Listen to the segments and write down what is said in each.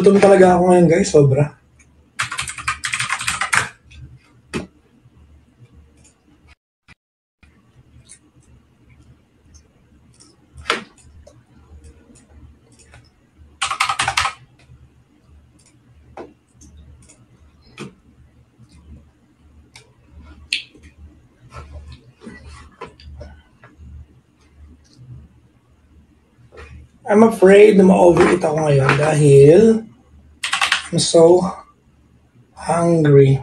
Gutom talaga ako ngayon guys, sobra. I'm afraid na ma-overeat ako ngayon dahil I'm so hungry.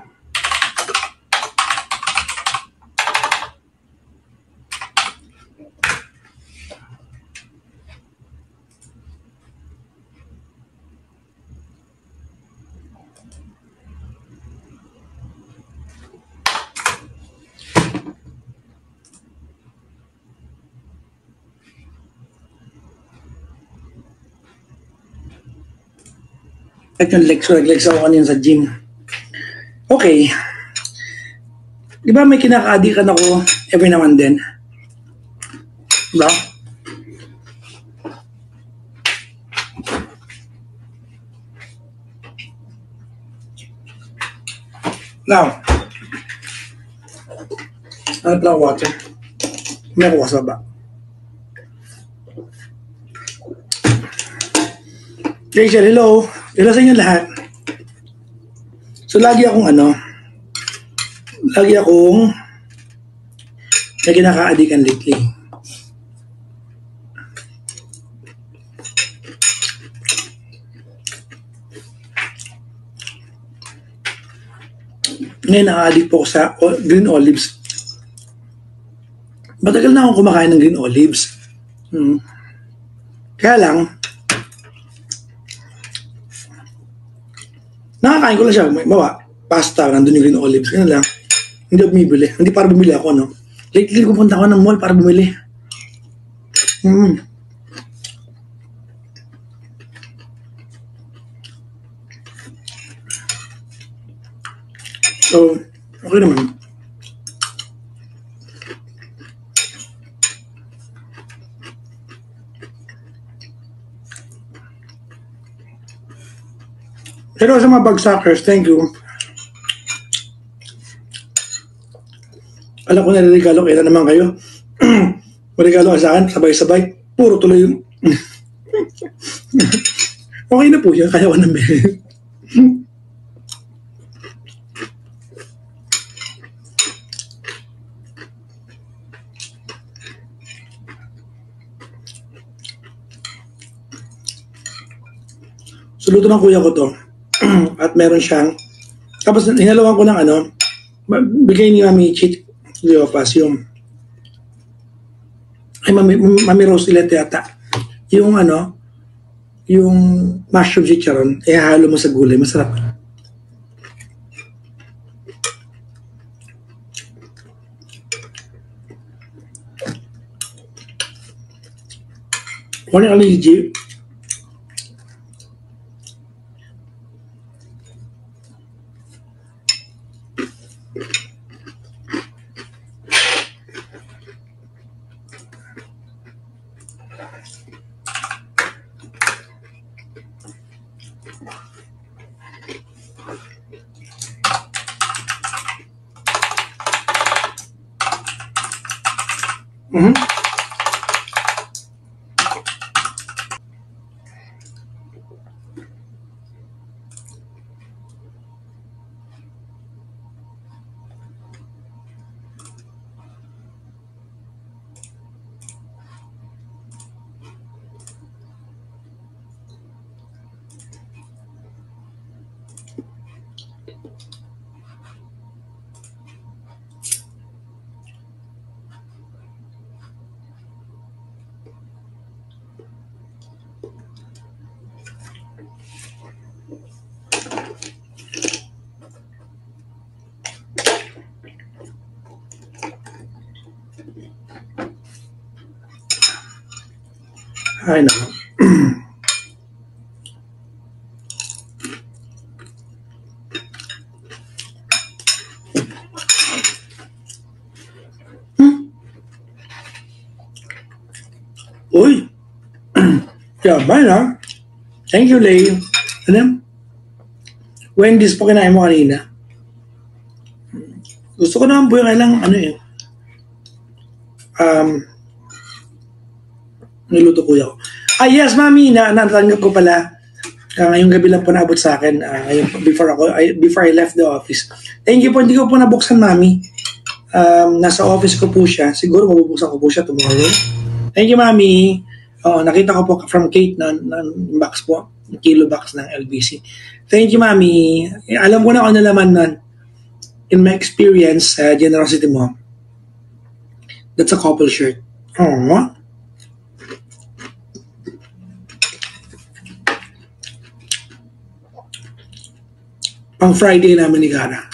At yung legs ako kanina sa gym. Okay. Di ba may kinaka-addikan ako every now and then? Diba? Now, ano pala water? May ako sa ba? Rachel, hello. Hello sa inyo lahat. So, lagi akong na kinaka-addikan lately. Ngayon, naka-addict po ako sa green olives. Matagal na akong kumakain ng green olives. Kaya lang, nakakain ko lang siya. May pasta, nandun yung green olives. Ganun lang. Hindi ako bumibili. Hindi para bumili ako, no? Lately, pupunta ako ng mall para bumili. So, okay naman. Pero sa mga bagsackers, thank you. Alam ko nare-regalo, kailan naman kayo. Marigalo ka sa akin, sabay-sabay. Puro tuloy yung... Okay na po yun, kaya ko nang bilhin. So, luto ng kuya ko to. At meron siyang, tapos hinalawan ko ng bigay ni Mami Chit Leopas yung Mami Rose Ilete yata yung yung mushroom chicharon, halo mo sa gulay, masarap. Morning, Aligi. Ay, nako. Uy. Yaman, ha? Thank you, Lay. Ano? Wendy's po kinain mo kanina. Gusto ko naman po yung kailang, ano eh, niluto kuya ko. Yes, mami, natanggap ko pala. Ngayong gabi lang po naabot sa akin, before I left the office. Thank you po, hindi ko po nabuksan, mami. Nasa office ko po siya. Siguro mabubuksan ko po siya tomorrow. Thank you, mami. Nakita ko po from Kate na box po, kilo box ng LBC. Thank you, mami. Alam ko na kung ano naman nun. In my experience, generosity mo, that's a couple shirt. Aww. Pang Friday namin ni Gara.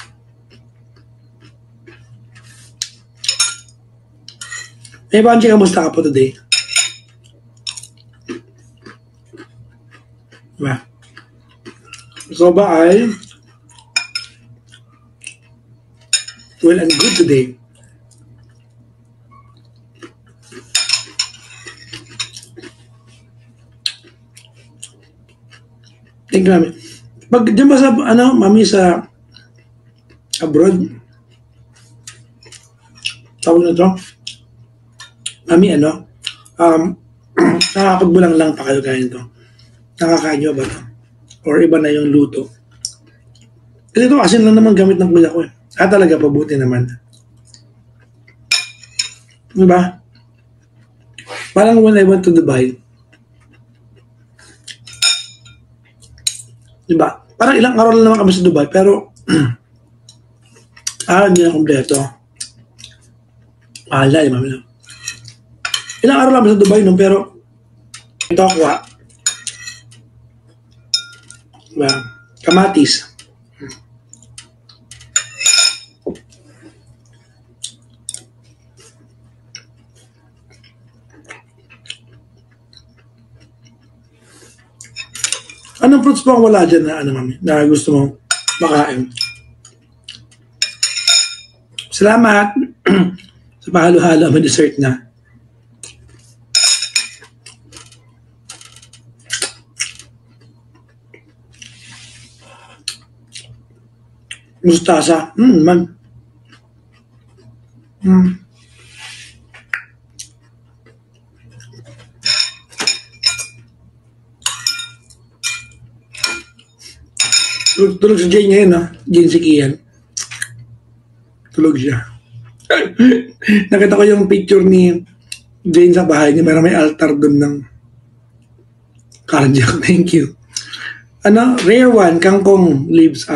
Hey, Banji, kamusta ka po today? Diba? So ba ay well and good today? Thank you, mami. Pag dyan ba sa, mami, sa abroad, tawag na to, mami, nakakapagbulang lang pa kayo kain to. Nakakain nyo ba to? Or iba na yung luto? Kasi ito, asin lang naman gamit ng kuya ko eh. Talaga, pabuti naman. Diba? Parang when I went to Dubai, diba? Parang ilang araw lang naman kami sa Dubai, pero hindi na kompleto. Mami lang. Ilang araw lang kami sa Dubai nun, pero ito ako diba? Kamatis. Anong fruits po ang wala dyan na, mami, na gusto mo makain? Salamat sa pahalo-halo, may dessert na. Mustasa. Man. Tulog si Jane ngayon, Jane si Kian. Tulog siya. Nakita ko yung picture ni Jane sa bahay niya. May altar doon ng cardiac. Thank you. Rare one, kangkong leaves.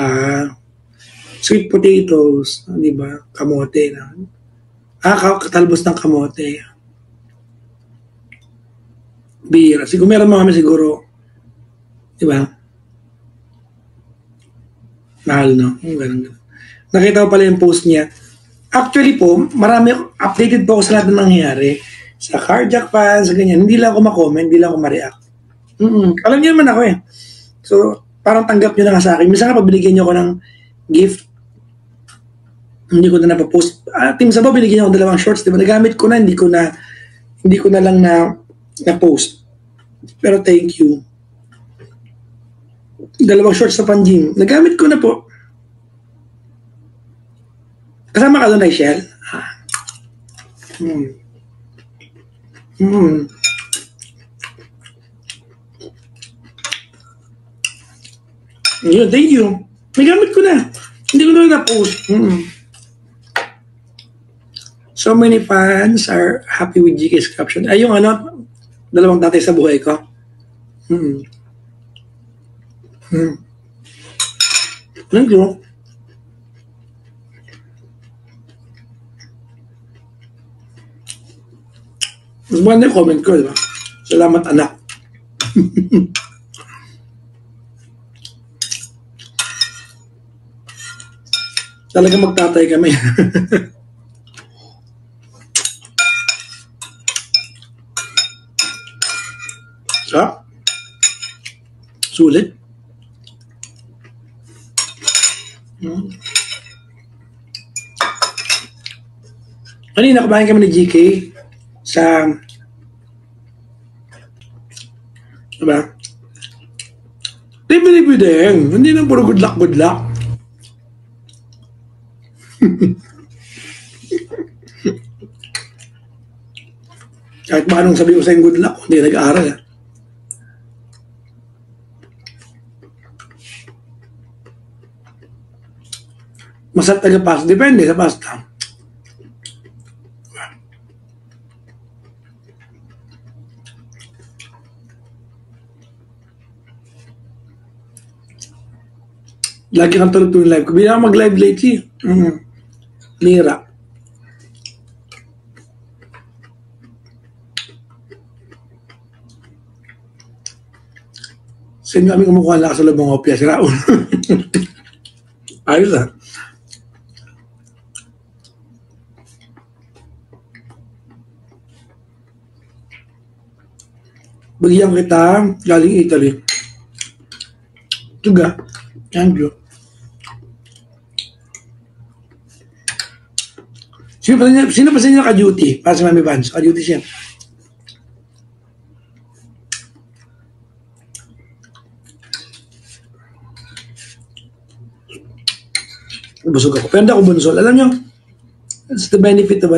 Sweet potatoes. Di ba? Kamote. Katalbos ng kamote. Bira. Siguro meron mga kami siguro. Di ba? Mahal, no? Ganun. Nakita ko pala yung post niya. Actually po, marami, updated po ako sa lahat na nangyayari. Sa cardiac fans, sa ganyan. Hindi lang ako ma-comment, hindi lang ako ma-react. Alam niyo naman ako eh. So, parang tanggap niyo na nga sa akin. Minsan nga pag binigyan niyo ako ng gift, hindi ko na napapost. Team Sabaw, binigyan niyo ako 2 shorts. Diba? Nagamit ko na, hindi ko na lang na-post. Pero thank you. 2 shorts sa pan-gym. Nagamit ko na po. Kasama ka doon, Rachel? Yeah, thank you. Nagamit ko na. Hindi ko na na-post. So many fans are happy with GK's caption. Ay, yung 2 tatay sa buhay ko. Thank you. Mas buwan na yung comment ko, diba? Salamat, anak. Talaga magtatay kami. Sulit. Kanina kumain kami ni GK sa diba? Libre-libre din. Hindi lang puro good luck, good luck. Kahit ba anong sabi ko sa good luck, hindi nag-aaral. Masarap taga pasta. Depende sa pasta. Lagi kang tulog tuwing live. Kung hindi ako mag-live lately, lira. Sino kami kumukuha lang sa labang opya? Si Raul. Ayos ah. Bagyan kita galing Italy. Juga. Thank you. Sino pa sa inyo ka-duty? Para sa Mami Vans. Ka-duty siya. Busog ako. Pero hindi ako bunsol. Alam nyo, it's the benefit of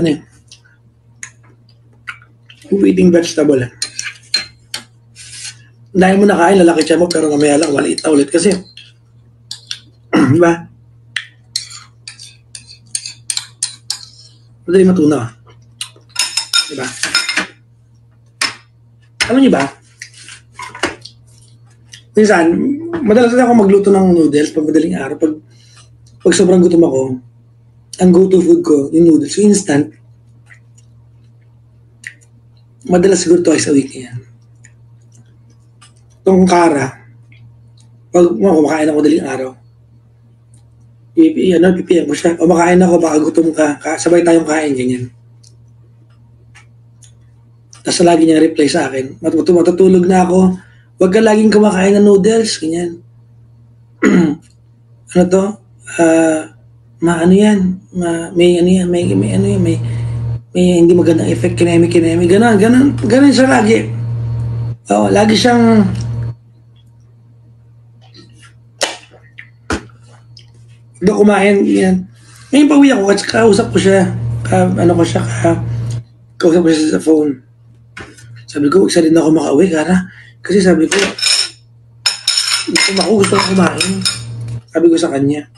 eating vegetable. Dahil mo nakain, lalaki siya mo, pero mamaya lang, maliit na ulit kasi. Diba? Madali matuna. Diba? Alam niyo ba? Minsan, madalas na ako magluto ng noodles pag madaling araw. Pag sobrang gutom ako, ang go-to food ko, yung noodles, yung instant, madalas siguro twice a week yan. Itong kara, pag kumakain ako daling araw, pipiyan ko siya. O makain ako, baka gutom ka, sabay tayong kain, ganyan. Tapos lagi niya reply sa akin, matutulog na ako, huwag ka laging kumakain ng noodles, ganyan. Ano to? Ano yan? May hindi magandang effect, kinemi, ganon siya lagi. Lagi siyang doon kumain, yan. Ngayon pauwi ako, kausap ko siya, kausap ko siya sa phone. Sabi ko, isa din ako makauwi, Kara. Kasi sabi ko, gusto ko kumain. Sabi ko sa kanya.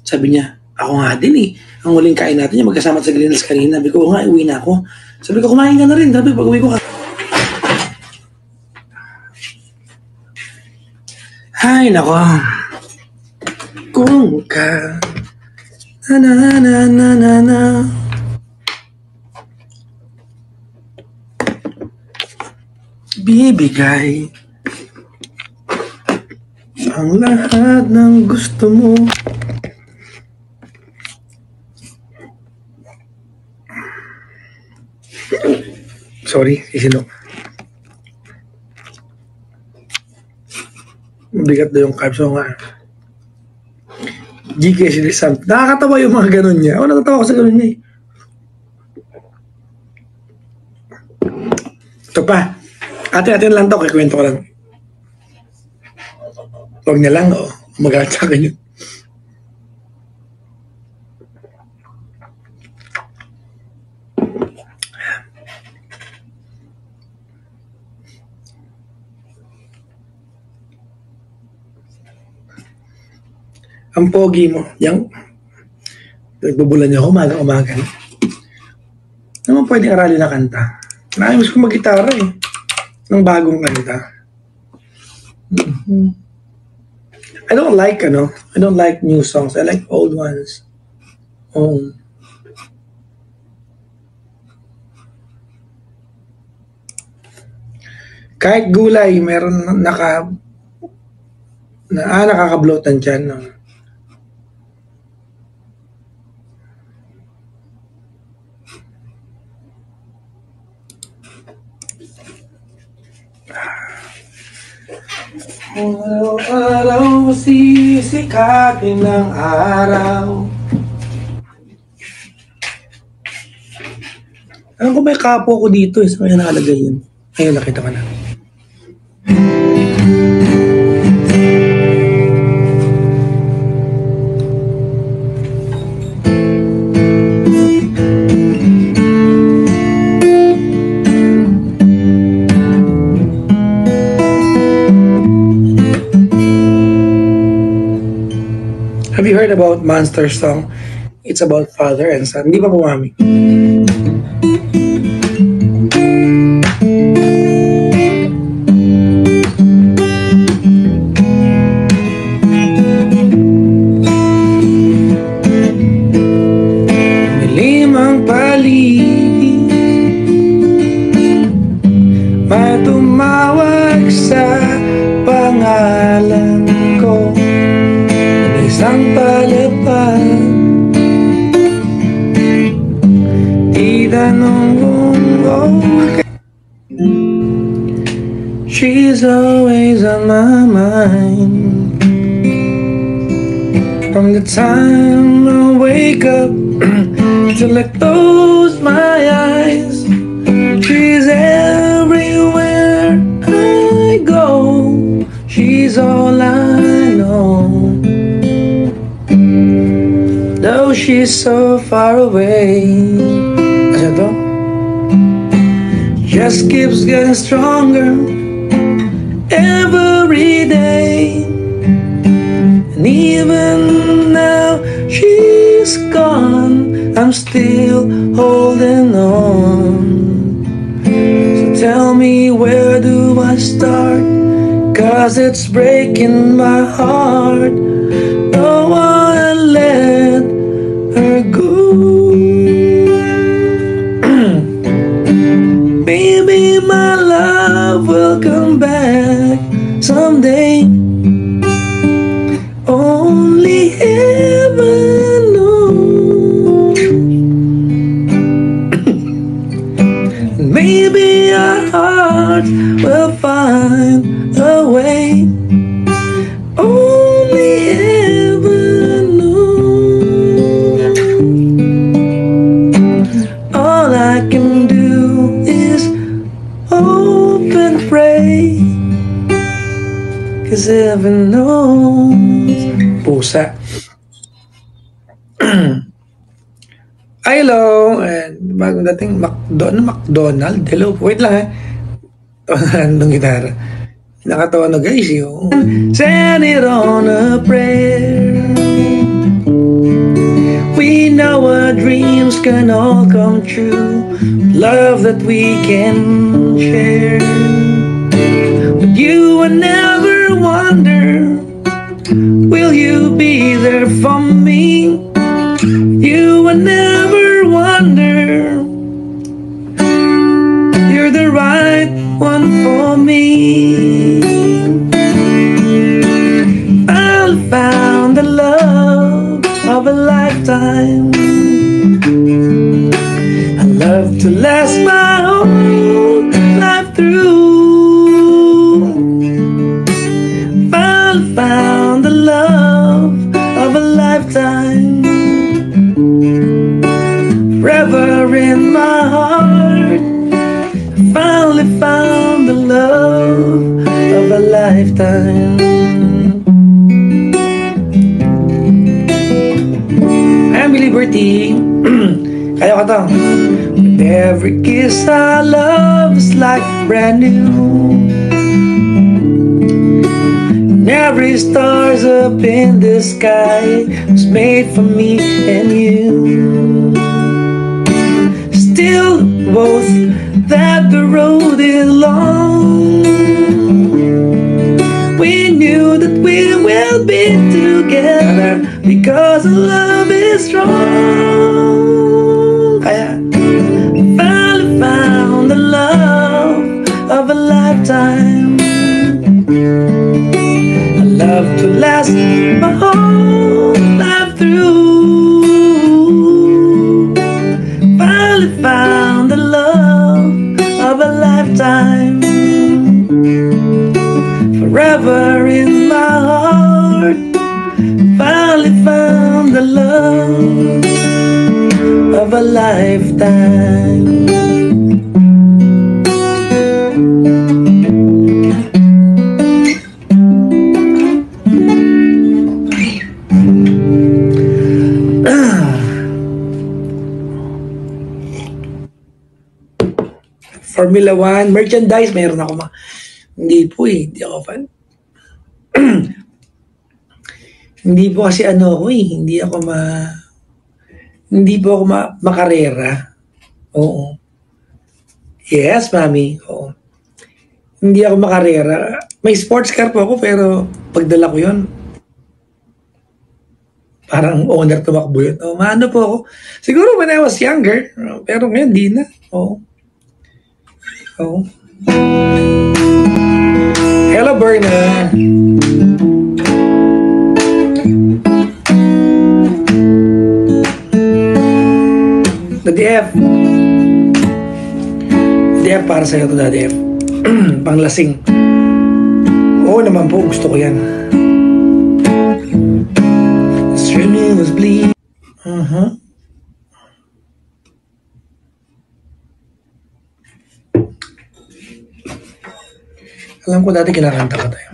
Sabi niya, ako nga din eh. Ang huling kain natin niya, magkasama sa Greenhouse kanina. Sabi ko, nga, uwi na ako. Sabi ko, kumain ka na rin. Sabi ko, pag uwi ko ka. Ay, nako. Kung ka na bibigay ang lahat ng gusto mo. Sorry, sisino. Bigat na yung carbs ko nga. GK si Sam. Nakakatawa yung mga ganun niya. Natatawa ko sa ganun niya eh. Ito pa. Ate-ate lang to. Kikwento ko lang. Huwag niya lang. Magalit sa akin yun. Ang pogi mo, yung nagbubulan niya ako umaga. Naman pwedeng aralin na kanta. Naayos ko mag-gitara eh. Ng bagong kanta. I don't like new songs. I like old ones. Kahit gulay, meron nakaka-bloatan dyan. No? Araw-araw sisikatin ng araw. Alam ko may kapo ko dito. Saan kaya nakalagay yun? Ayun, nakita ka na. Have you heard about Monster song? It's about father and son. Hindi pa po, mami. Limang paligid, may tumawag sa pangalan ko. Isang palapag, tinanong kung okay. She's always on my mind. From the time I wake up till I close my eyes, she's everywhere I go. She's all I know. Though she's so far away, just keeps getting stronger every day. And even now she's gone, I'm still holding on. So tell me, where do I start? 'Cause it's breaking my heart. Don't wanna let her go. Maybe my love will come back someday. Only heaven knows. Maybe our hearts will find a way. Only heaven knows. All I can do is hope and pray, 'cause heaven knows. Pusa. Ay, hello. Bagong dating McDonald. Hello. Wait lang, Anong gitara? Nakatawa na, guys, yung send it on a prayer. We know our dreams can all come true. Love that we can share. But you would never wonder, will you be there for me? You would never wonder, you're the right one for me. I found the love of a lifetime. I love to last my whole life through. I found the love of a lifetime. Forever in my heart, I finally found the love of a lifetime. I'm Liberty. Kaya ko to. With every kiss I love is like brand new. And every star's up in the sky was made for me and you. Still both that the road is long. We knew that we will be together because our love is strong. Kaya finally found the love of a lifetime. A love to last my whole life through. Finally found the love of a lifetime. Forever in my heart, finally found the love of a lifetime. Formula 1, merchandise, mayroon ako Hindi po hindi ako fan. Hindi po kasi ano ako eh, hindi po ako makarera. Oo. Yes, mami. Oo. Hindi ako makarera. May sports car po ako pero pagdala ko yun, parang owner tumakbo yun. Oh, maano po ako. Siguro when I was younger, pero ngayon di na. Oo. Oo. Hello, Berna. Daddy F. Daddy F, para sa'yo to, Daddy F. Panglasing. Oo naman po, gusto ko yan. Streaming was bleed. Alam ko dati kinakanta ko tayo.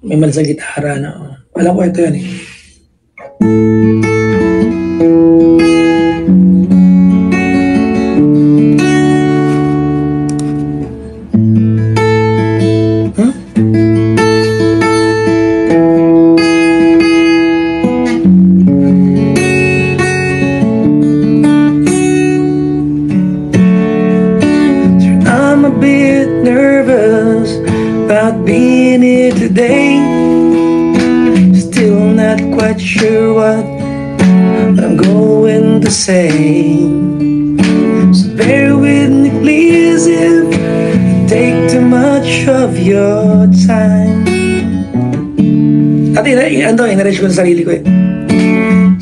May mali sa gitara na. Alam ko ito yan eh. Being here today, still not quite sure what I'm going to say. So bear with me please if I take too much of your time. Dati, in-arrange ko sa sarili ko eh.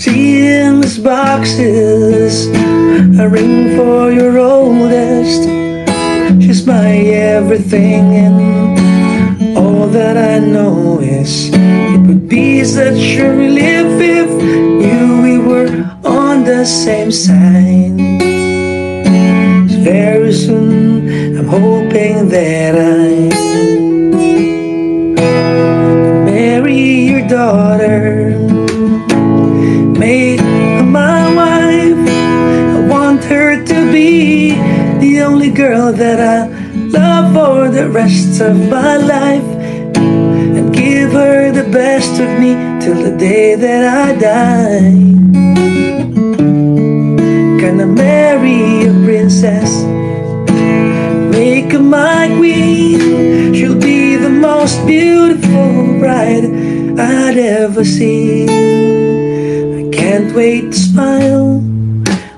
Seeing these boxes, a ring for your oldest. She's my everything and all that I know is it would be such a relief if we were on the same side. Very soon I'm hoping that I marry your daughter, make her my wife. I want her to be the only girl that I love for the rest of my life, and give her the best of me till the day that I die. Gonna marry a princess, make her my queen. She'll be the most beautiful bride I'd ever seen. I can't wait to smile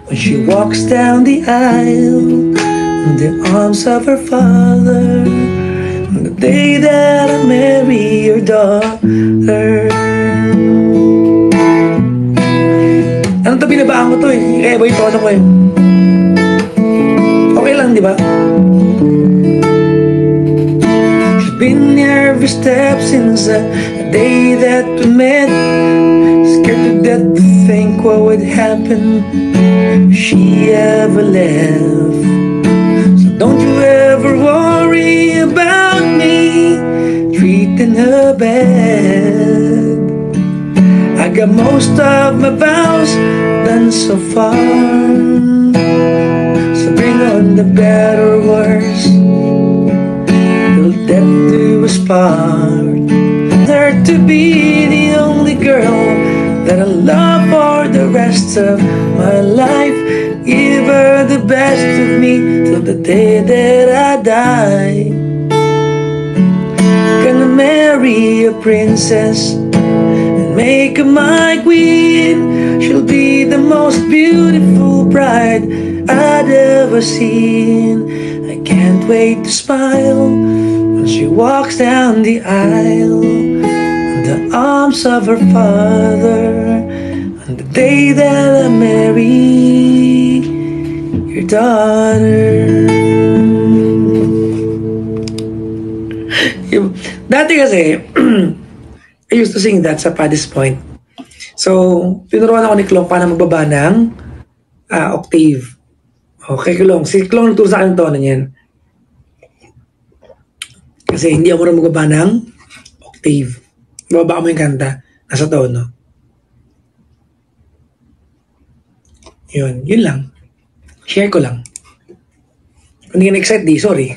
when she walks down the aisle in the arms of her father, on the day that I marry your daughter. Ano to, binabaan ko to eh. Kaya ba yung tono ko eh. Okay lang, di ba? She's been here every step since the day that we met. Scared to death to think what would happen if she ever left. Don't you ever worry about me treating her bad. I got most of my vows done so far, so bring on the better worse, till death do us part. Her to be the only girl that I love for the rest of my life. Give her the best of me till the day that I die. Gonna marry a princess and make her my queen. She'll be the most beautiful bride I'd ever seen. I can't wait to smile when she walks down the aisle in the arms of her father, on the day that I marry your daughter. Dati kasi, I used to sing that sa Paddy's Point. So, tinuruan ako ni Klong paano magbaba ng octave. Okay, Klong. Si Klong nagturo sa akin yung tono niyan. Kasi hindi ako rin magbaba ng octave. Bababa mo yung kanta, nasa tono. Yun lang. Share ko lang. Kung hindi ka na-excite, di, sorry.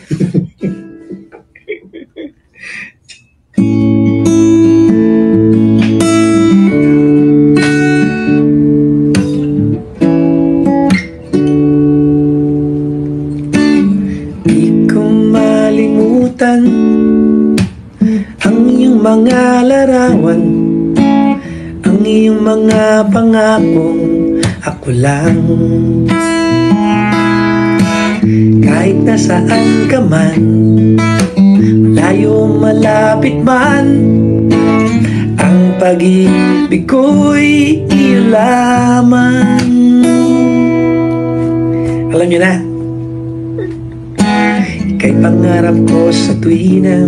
iyong mga larawan, ang iyong mga pangakong ako lang. Kahit nasaan ka man, malayo malapit man, ang pag-ibig ko'y iyo lamang. Alam niyo na, ika'y pangarap ko sa tuwina,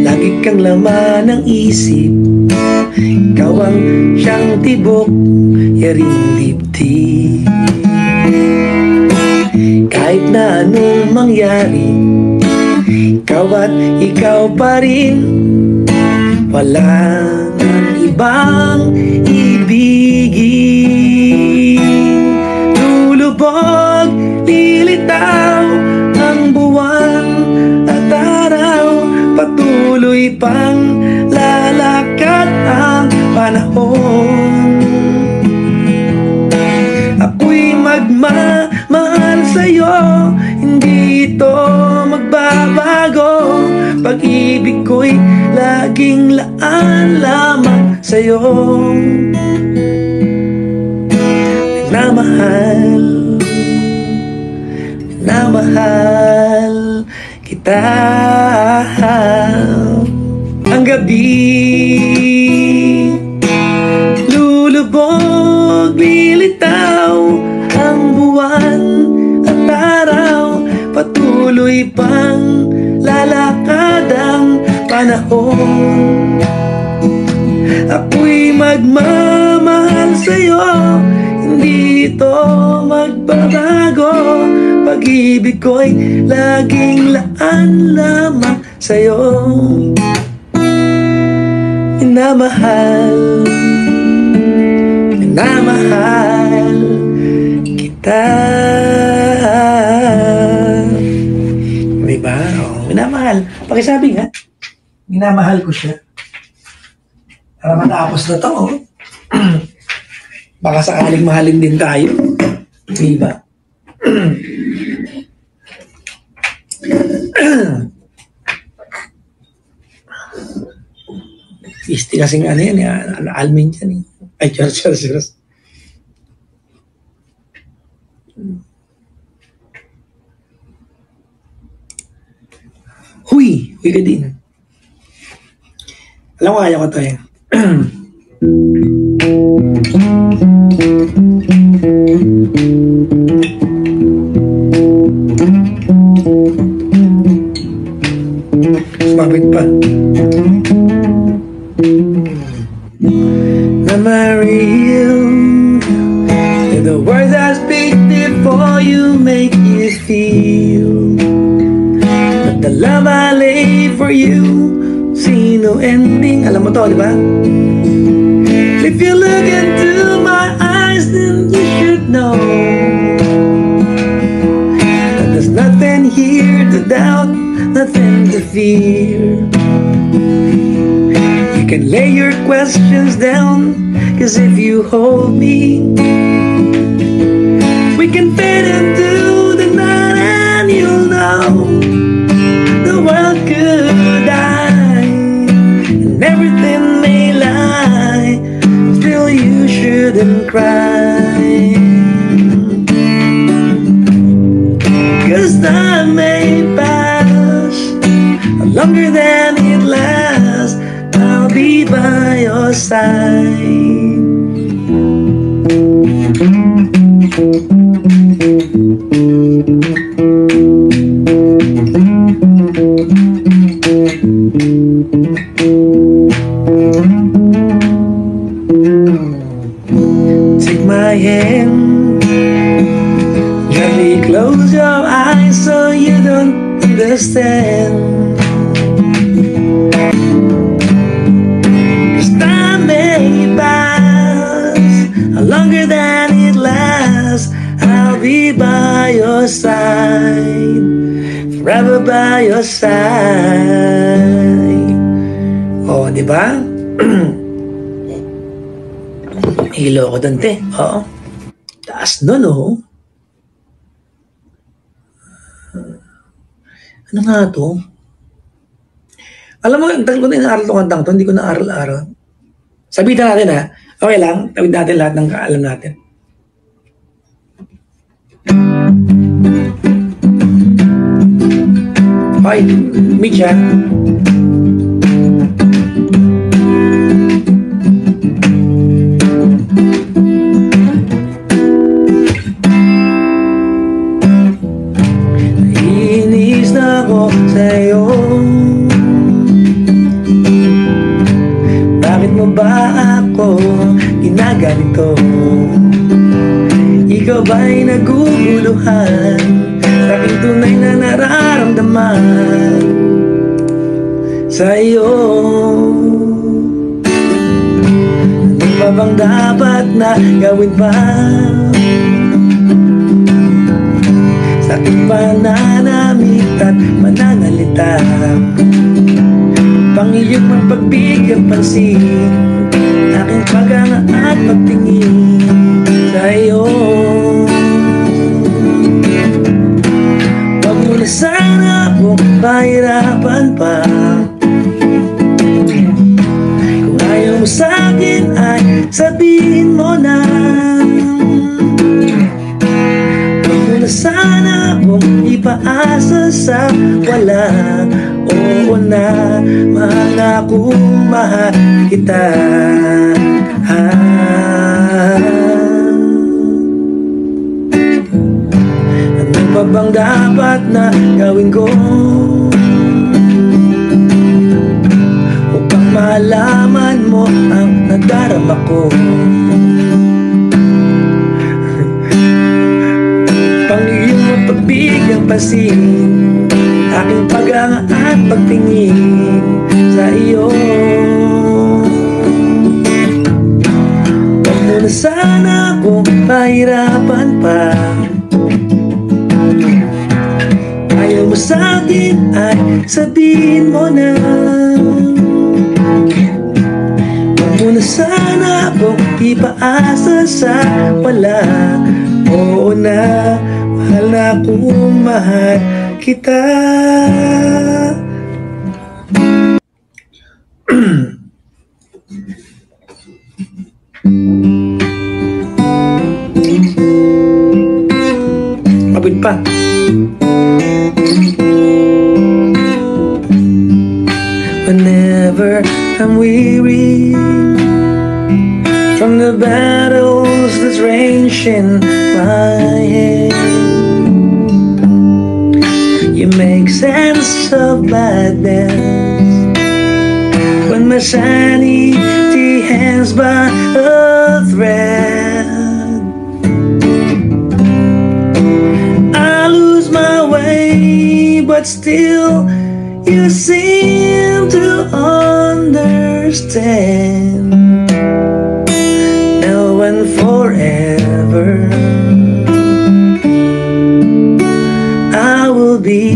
lagi kang laman ng isip, ikaw ang siyang tibok, yaring dibdib. Kahit na anong mangyari, ikaw at ikaw pa rin, wala nang ibang ibigin. Lulubog, lilitaw ang buwan at araw, patuloy pang lalakad ang panahon. Ako'y magmamahal sa'yo, hindi ito magbabago. Pag-ibig ko'y laging laan lamang sa'yo. Minamahal, minamahal kita. Ang gabi lulubog, lilitaw ang buwan at araw, patuloy pang lalakad ang panahon. Ako'y magmamahal sa'yo, hindi ito magbabago. Pag-ibig ko'y laging laan lamang sa'yo. Minamahal, minamahal kita. Diba? Oh, minamahal. Pakisabi nga, minamahal ko siya. Para matapos na to, oh. Baka sakaling mahalin din tayo. Diba? Isti kasing ano yan, almin yan. Ay, cheers. Huy ka din. Alam ko, kaya ko to eh. Sumabit pa. Na marry you, the words I speak before you make you feel that the love I lay for you, see no ending. Alam mo to, di ba? If you look into my eyes, then you should know that there's nothing here to doubt, nothing to fear. You can lay your questions down, 'cause if you hold me, we can fade into the night and you'll know the world could die and everything may lie, still you shouldn't cry. 'Cause time may pass longer than it lasts, I'll be by your side. Take my hand, gently close your eyes so you don't understand. 'Cause time may pass longer than it lasts, I'll be by your side, forever by your side. Oh, di ba? Hilo ko dante. Oo. Taas nun, oh. Ano nga to? Alam mo, ang tagal ko na inaaral itong kantang to, hindi ko na-aral-aral. Sabihin natin ha. Okay lang, tawid natin lahat ng kaalam natin. Okay, Mitch ha. Naiinis na ako sa'yo. Bakit mo ba ako ginaganito? Ikaw ba'y naguguluhan sa aking tunay na nararamdaman sa'yo? Ano pa bang dapat na gawin pa sa aking pananamit at mananalita pang iyong mapagbigyan pansin aking paghanga at pagtingin sa'yo? Huwag mo na sana akong pahirapan pa. Kung ayaw mo sa'kin ay sabihin mo na. Huwag mo na sana akong ipaasa sa wala. Oo na, mahal na akong mahal kita. Ano pa bang dapat na gawin ko upang malaman mo ang nadarama ko? Pang iyong mapagbigyan pansin aking paghanga at pagtingin sa iyo. Huwag mo na sana akong pahirapan pa. Ayaw mo sa'kin ay sabihin mo na. Huwag mo na sana akong ipaasa sa wala. Oo na, mahal na akong mahal kita. Kapit pa. Whenever I'm weary from the battles that's raging my head, you make sense of madness when my sanity hangs by a thread. I lose my way, but still you seem to understand. Now and forever I will be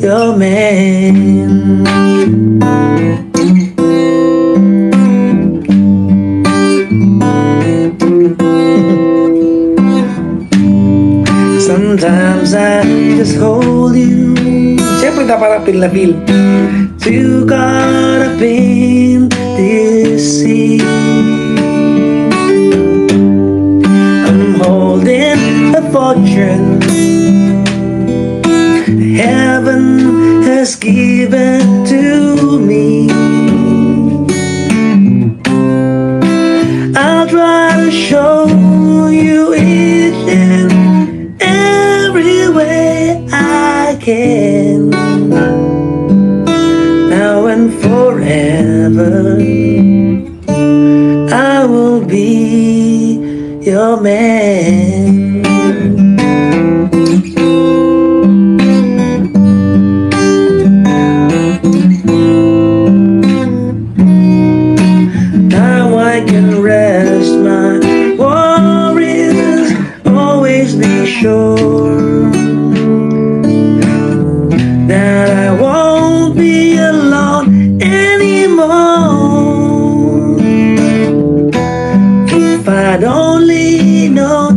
your man. Sometimes I just hold you. Siyempre dapat feel na feel. Too caught up in this sea. I'm holding a fortune heaven has given to me. I'll try to show you each and every way I can. Now and forever I will be your man. Now I can rest my worries, always be sure that I won't be alone anymore. If I'd only known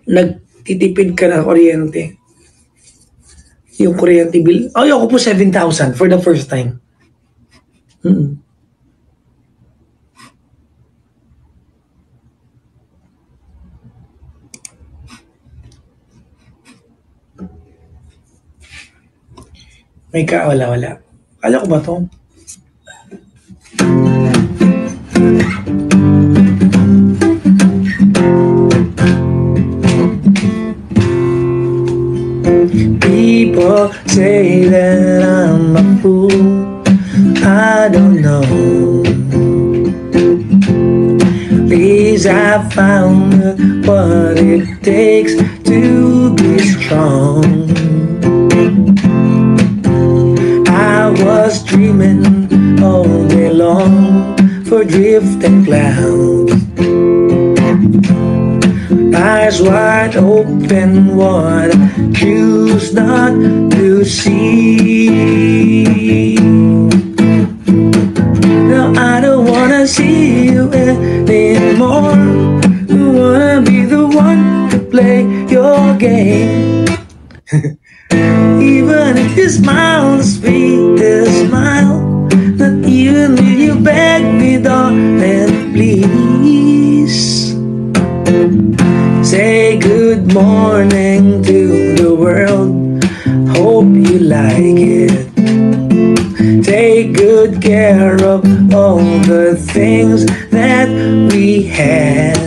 nagtitipid ka ng kuryente. Yung kuryente bill. Ayoko po 7,000 for the first time. May wala. Kala ko ba to? People say that I'm a fool. I don't know. Please, I found what it takes to be strong. I was dreaming all day long for drifting clouds. Eyes wide open, what I choose not to see. No, I don't wanna see you anymore. I wanna be the one to play your game. Even if you smile, the sweetest smile. Not even if you beg me, darling, please. Say good morning to the world. Hope you like it. Take good care of all the things that we have.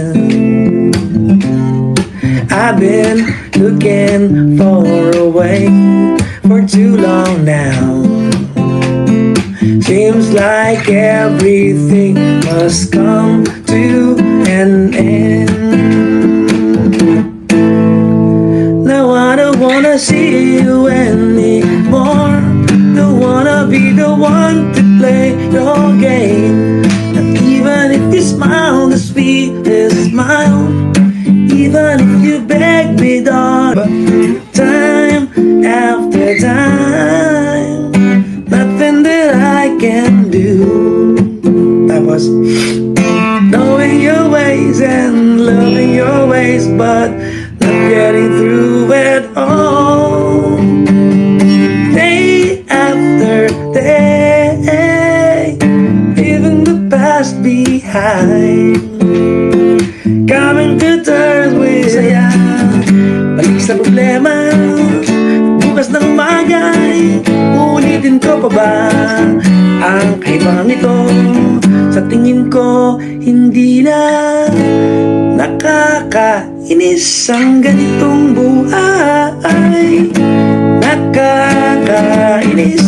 I've been looking for a way for too long now. Seems like everything must come to an end. Now I don't wanna see you anymore. Don't wanna be the one to play your game. Not even if you smile the sweetest smile. Even if you beg me, darling, time after time, nothing that I can do. That was knowing your ways and loving your ways, but not getting through it all. Day after day, leaving the past behind. Coming to terms with saya. Balik sa problema, bukas ng magay. Ulitin ko pa ba ang kaibangang ito? Sa tingin ko, hindi na nakakainis ang ganitong buhay. Nakakainis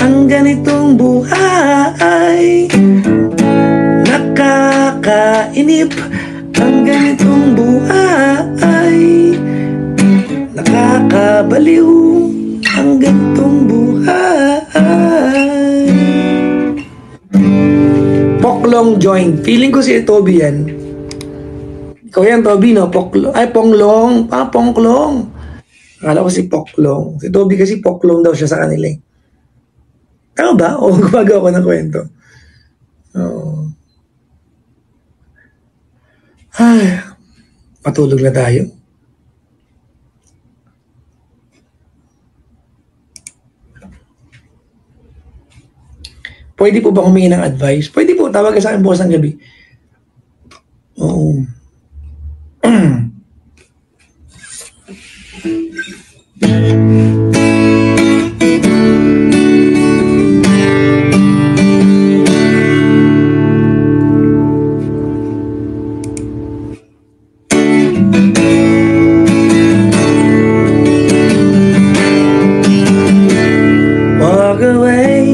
ang ganitong buhay. Nakakainip ang ganitong buhay. Nakakabaliw ang ganitong buhay. Poklong joint. Feeling ko si Toby yan. Ikaw yan, Toby, no? Poklong. Ay, Ponglong. Pongklong. Akala ko si Poklong. Si Toby kasi Poklong daw siya sa kanila eh. Tama ba? O gumagawa ko ng kwento? Oo. Ay, matulog na tayo. Pwede po ba humingi ng advice? Pwede po, tawag ka sa akin bukas ng gabi. Oo. Walk away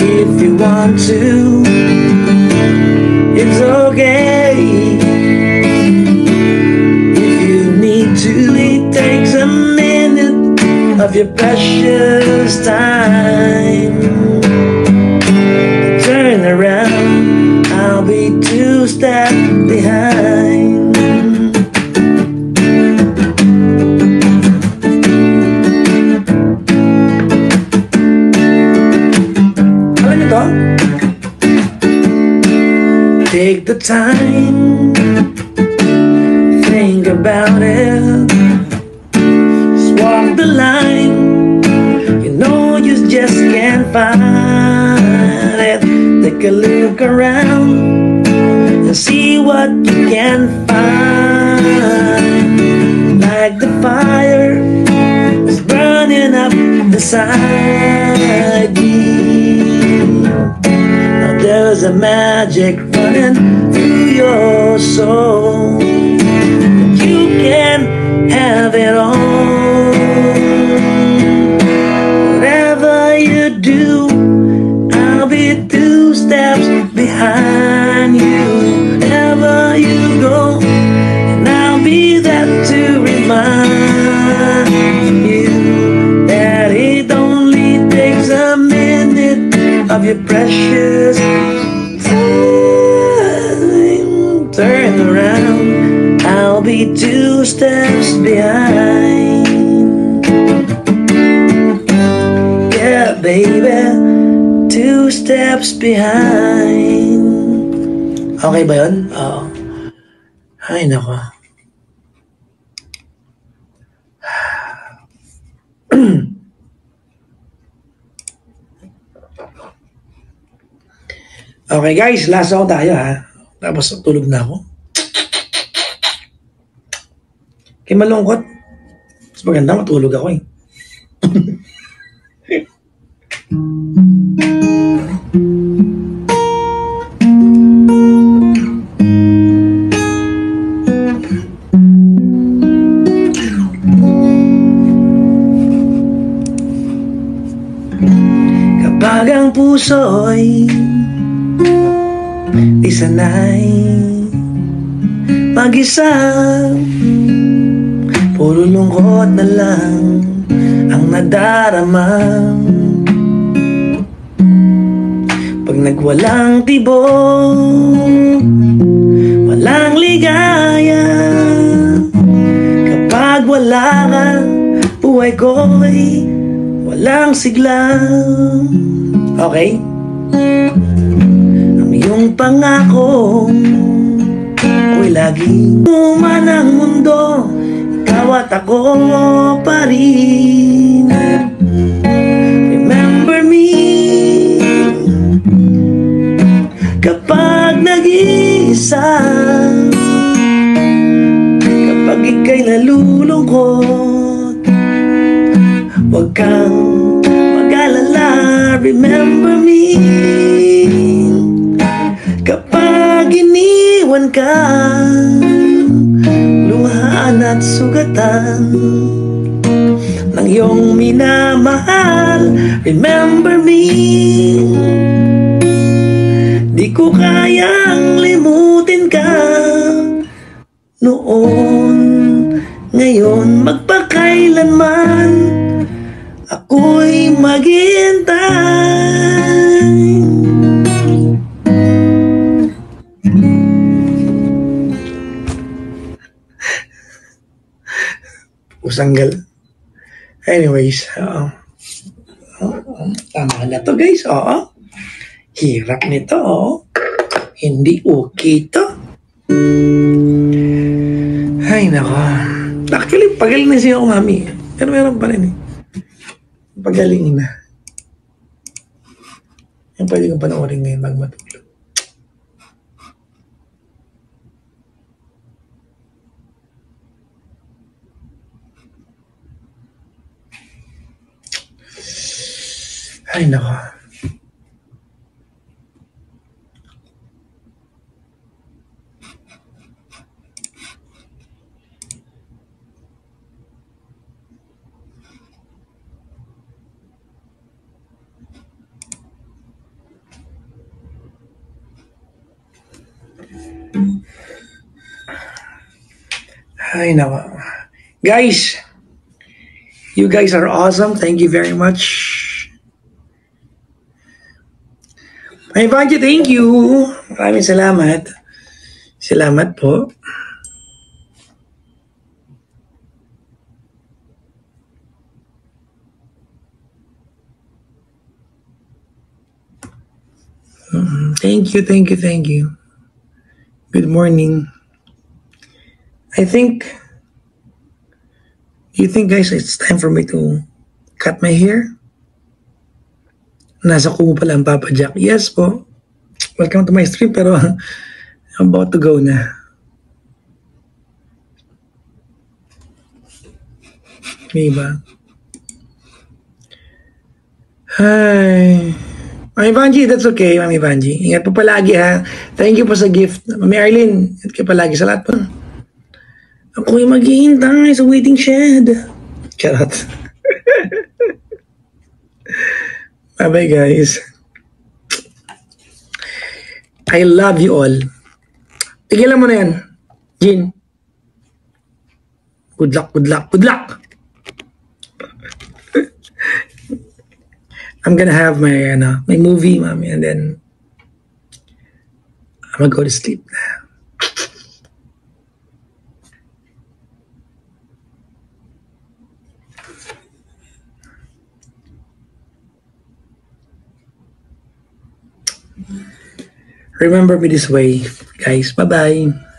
if you want to. It's okay if you need to. It takes a minute of your precious time. Turn around, I'll be 2 steps behind. Take the time, think about it. Just walk the line. You know you just can't find it. Take a look around and see what you can find. Like the fire is burning up beside you. Now there's a magic running through your soul. You can have it all. Whatever you do, I'll be 2 steps behind you. Wherever you go, and I'll be there to remind you that it only takes a minute of your precious time. Turn around, I'll be 2 steps behind. Yeah, baby, 2 steps behind. Okay ba yun? Oo. Ay, nako. Okay guys, last ako tayo ha. Tapos tulog na ako. Kaya malungkot. Mas maganda matulog ako eh. Kapag ang puso'y di sanay mag-isa, puro lungkot na lang ang nadarama. Pag nagwalang tibok, walang ligaya. Kapag wala ka, buhay ko'y walang sigla. Okay? Ang iyong pangako ko'y laging man ang mundo, ikaw at ako pa rin. Remember me kapag nag-iisa, kapag ika'y nalulungkot, huwag kang mag-alala. Remember me kapag iniwan ka, luhaan at sugatan ng iyong minamahal. Remember me, di ko kayang limutin ka noon, ngayon, magpakailanman ako'y maghihintay. Usanggal. Anyways, tama na to guys. Oo. Hirap nito. Oo. Hindi okay to. Ay, nako. Actually, pagaling na siya ako, mami. Pero meron pa rin eh. Pagaling na. Yung pwede kong panoorin ngayon bago matulog. Ay, nako. Ay, nako. Guys, you guys are awesome. Thank you very much. Ay, Vanji, thank you. Maraming salamat. Salamat po. Thank you, thank you, thank you. Good morning. I think, do you think guys it's time for me to cut my hair? Nasa Kumu pala ang Papa Jack. Yes po. Welcome to my stream pero I'm about to go na. May ba? Hi. Mami Vanji, that's okay, Mami Vanji. Ingat po palagi ha. Thank you po sa gift. Mami Arlene, ingat ka palagi sa lahat po. Ako'y maghihintay sa waiting shed. Charot. Bye-bye guys. I love you all. Tigilan mo na yan. Jin. Good luck, good luck, good luck. I'm gonna have my movie, mommy, and then I'm gonna go to sleep. Remember me this way, guys. Bye-bye.